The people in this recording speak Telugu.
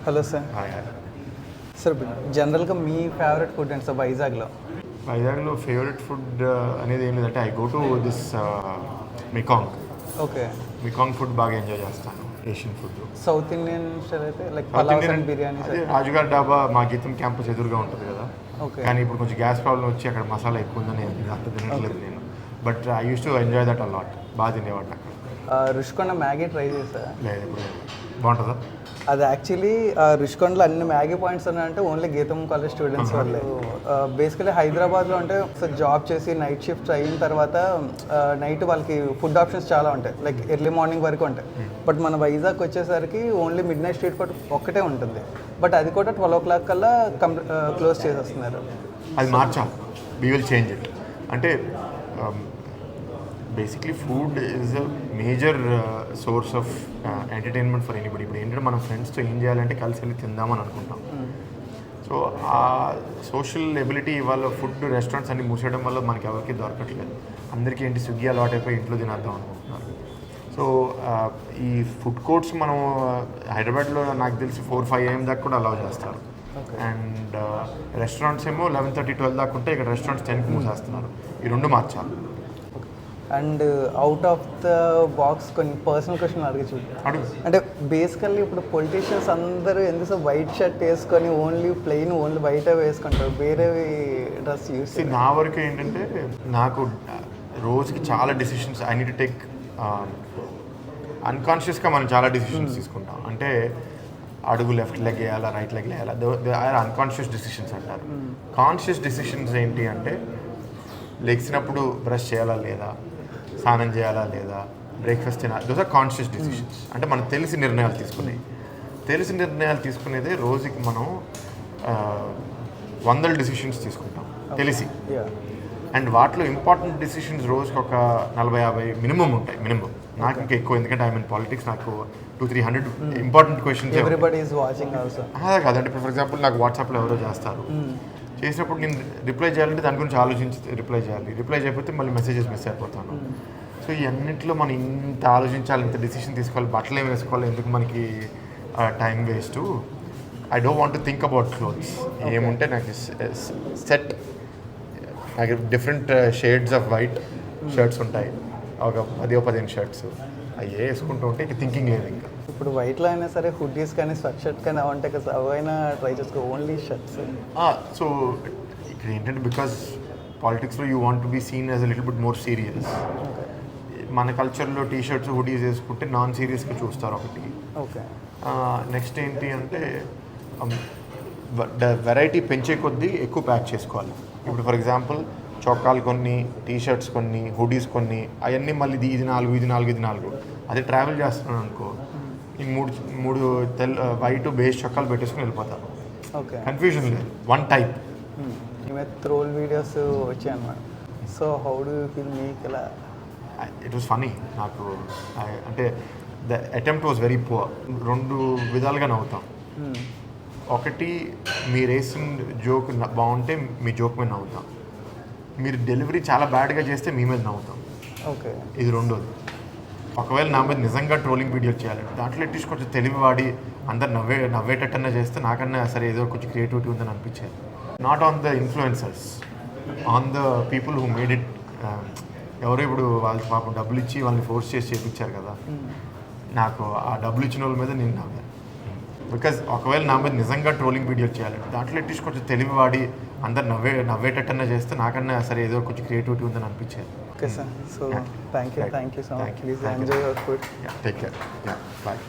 Hello sir. Hi hi. Sir జనరల్గా మీ ఫేవరెట్ ఫుడ్ ఏంటి సార్ వైజాగ్లో? వైజాగ్లో ఫేవరెట్ ఫుడ్ అనేది ఏం లేదంటే I go to this Mekong. Okay. Mekong food బాగా ఎంజాయ్ చేస్తాను. Asian food, south Indian style అయితే లైక్ పలావ్స్ అండ్ బిర్యానీ. అదే రాజుగారి డాబా మా గీతం క్యాంపస్ ఎదురుగా ఉంటుంది కదా. ఓకే. కానీ ఇప్పుడు కొంచెం గ్యాస్ ప్రాబ్లం వచ్చి అక్కడ మసాలా ఎక్కువ ఉందని అంత తినట్లేదు నేను. But I use to enjoy that a lot. బాగా తినేవాడిని అక్కడ. రుషికొండ మ్యాగీ ట్రై చేసా? లేదు, ఇప్పుడు బాగుంటుందా? అది యాక్చువల్లీ రుషికొండలో అన్ని మ్యాగీ పాయింట్స్ ఉన్నాయంటే ఓన్లీ గీతం కాలేజ్ స్టూడెంట్స్ వాళ్ళే. బేసికలీ హైదరాబాద్లో అంటే ఒకసారి జాబ్ చేసి నైట్ షిఫ్ట్ అయిన తర్వాత నైట్ వాళ్ళకి ఫుడ్ ఆప్షన్స్ చాలా ఉంటాయి, లైక్ ఎర్లీ మార్నింగ్ వరకు ఉంటాయి. బట్ మన వైజాగ్ వచ్చేసరికి only mid night street food ఒక్కటే ఉంటుంది. బట్ అది కూడా 12 o'clock కల్లా క్లోజ్ చేసేస్తున్నారు. అది మార్చాలి. We will change it. అంటే basically food is a major source of entertainment for anybody. ఇప్పుడు ఏంటంటే మనం ఫ్రెండ్స్తో ఏం చేయాలంటే కలిసి వెళ్ళి తిందామని అనుకుంటాం. సో ఆ సోషల్ ఎబిలిటీ ఇవాళ ఫుడ్ రెస్టారెంట్స్ అన్ని మూసేయడం వల్ల మనకి ఎవరికి దొరకట్లేదు. అందరికీ ఏంటి స్విగ్గీ అలవాటు అయిపోయి ఇంట్లో తినేద్దాం అనుకుంటున్నారు. సో ఈ ఫుడ్ కోర్ట్స్ మనం హైదరాబాద్లో నాకు తెలిసి 4-5 AM దాకా కూడా అలౌ చేస్తారు. అండ్ రెస్టారెంట్స్ ఏమో 11:30, 12 దాకా ఉంటే ఇక్కడ రెస్టారెంట్స్ 10కి మూసేస్తున్నారు. ఈ రెండు మార్చాలి. And out of the box కొన్ని పర్సనల్ క్వశ్చన్ అడిగి అంటే బేసికల్లీ ఇప్పుడు పొలిటీషియన్స్ అందరూ ఎందుకు వైట్ షర్ట్ వేసుకొని ఓన్లీ వైట్ వేసుకుంటారు, వేరే డ్రెస్ యూస్? నా వరకు ఏంటంటే నాకు రోజుకి చాలా decisions I need to take. అన్కాన్షియస్గా మనం చాలా డెసిషన్స్ తీసుకుంటాం. అంటే అడుగు లెఫ్ట్ లెగ్ వేయాలా, రైట్ లెగ్ వేయాలా, దే ఆర్ అన్కాన్షియస్ డెసిషన్స్ అంటారు. కాన్షియస్ డెసిషన్స్ ఏంటి అంటే లెగ్సినప్పుడు బ్రష్ చేయాలా లేదా, స్నానం చేయాలా లేదా, బ్రేక్ఫాస్ట్ తినాలి, దోస్ ఆర్ కాన్షియస్ డెసిషన్స్. అంటే మనం తెలిసి నిర్ణయాలు తీసుకునేదే రోజుకి మనం 100 డెసిషన్స్ తీసుకుంటాం తెలిసి. అండ్ వాటిలో ఇంపార్టెంట్ డెసిషన్స్ రోజుకి ఒక 40-50 మినిమం ఉంటాయి. నాకు ఇంకా ఎక్కువ, ఎందుకంటే ఐ మీన్ పాలిటిక్స్. నాకు 200-300 ఇంపార్టెంట్ క్వశ్చన్స్ అదే కాదండి. ఇప్పుడు ఫర్ ఎగ్జాంపుల్ నాకు వాట్సాప్లో ఎవరో చేస్తారు, చేసినప్పుడు నేను రిప్లై చేయాలంటే దాని గురించి ఆలోచించి రిప్లై చేయకపోతే మళ్ళీ మెసేజెస్ మిస్ అయిపోతాను. సో ఈ అన్నింటిలో మనం ఇంత ఆలోచించాలి, ఇంత డెసిషన్ తీసుకోవాలి, బట్టలు ఏం వేసుకోవాలి, ఎందుకు మనకి time waste. I don't want to think about clothes. ఏముంటే నాకు సెట్, నాకు different shades off white shirts ఉంటాయి, ఒక 10-15 షర్ట్స్. అవి వేసుకుంటూ ఉంటే ఇక థింకింగ్ లేదు. ఇంకా ఇప్పుడు వైట్లో అయినా సరే హుడ్డీస్ కానీ స్వెట్ షర్ట్ కానీ అవంటే కదా, అవైనా ట్రై చేసుకో, ఓన్లీ షర్ట్స్. సో ఇక్కడ ఏంటంటే బికాస్ పాలిటిక్స్లో you want to be seen as a little bit more serious. మన కల్చర్లో టీ షర్ట్స్ హుడీస్ వేసుకుంటే నాన్ సీరియస్గా చూస్తారు ఒకటి. ఓకే. నెక్స్ట్ ఏంటి అంటే వెరైటీ పెంచే కొద్దీ ఎక్కువ ప్యాక్ చేసుకోవాలి. ఇప్పుడు ఫర్ ఎగ్జాంపుల్ చొక్కాలు కొన్ని, టీ షర్ట్స్ కొన్ని, హుడీస్ కొన్ని, అవన్నీ మళ్ళీ ఇది 4. అదే ట్రావెల్ చేస్తున్నాను అనుకో, ఈ మూడు వైట్ బేస్ చొక్కాలు పెట్టేసుకుని వెళ్ళిపోతారు. ఓకే. కన్ఫ్యూజన్ లేదు, వన్ టైప్. ట్రోల్ వీడియోస్ వచ్చాయి అన్నమాట. So how do you feel? మీకు ఎలా? It was funny. నాకు అంటే the attempt was very poor. 2 విధాలుగా నవ్వుతాం. ఒకటి, మీరు వేసిన జోక్ బాగుంటే మీ జోక్ మీద నవ్వుతాం. మీరు డెలివరీ చాలా బ్యాడ్గా చేస్తే మీ మీద నవ్వుతాం. ఓకే. ఇది రెండోది. ఒకవేళ నా మీద నిజంగా ట్రోలింగ్ వీడియో చేయాలి, దాంట్లో ఎట్లీస్ట్ కొంచెం తెలివి వాడి అందరు నవ్వేటట్టన్నా చేస్తే నాకన్నా సరే ఏదో కొంచెం క్రియేటివిటీ ఉందని అనిపించేది. Not on the influencers, on the people who made it. ఎవరో ఇప్పుడు వాళ్ళకి పాపం డబ్బులు ఇచ్చి వాళ్ళని ఫోర్స్ చేసి చేయించారు కదా, నాకు ఆ డబ్బులు ఇచ్చిన వాళ్ళ మీద నేను నవ్వాను. బికాజ్ ఒకవేళ నా మీద నిజంగా ట్రోలింగ్ వీడియో చేయాలి, దాంట్లో ఎట్లీస్ట్ కొంచెం తెలివి వాడి అందరు నవ్వేటట్టన్నా చేస్తే నాకన్నా సరే ఏదో కొంచెం క్రియేటివిటీ ఉందని అనిపించేది. Okay sir. So thank you so much. Please enjoy your food. Take care. Bye.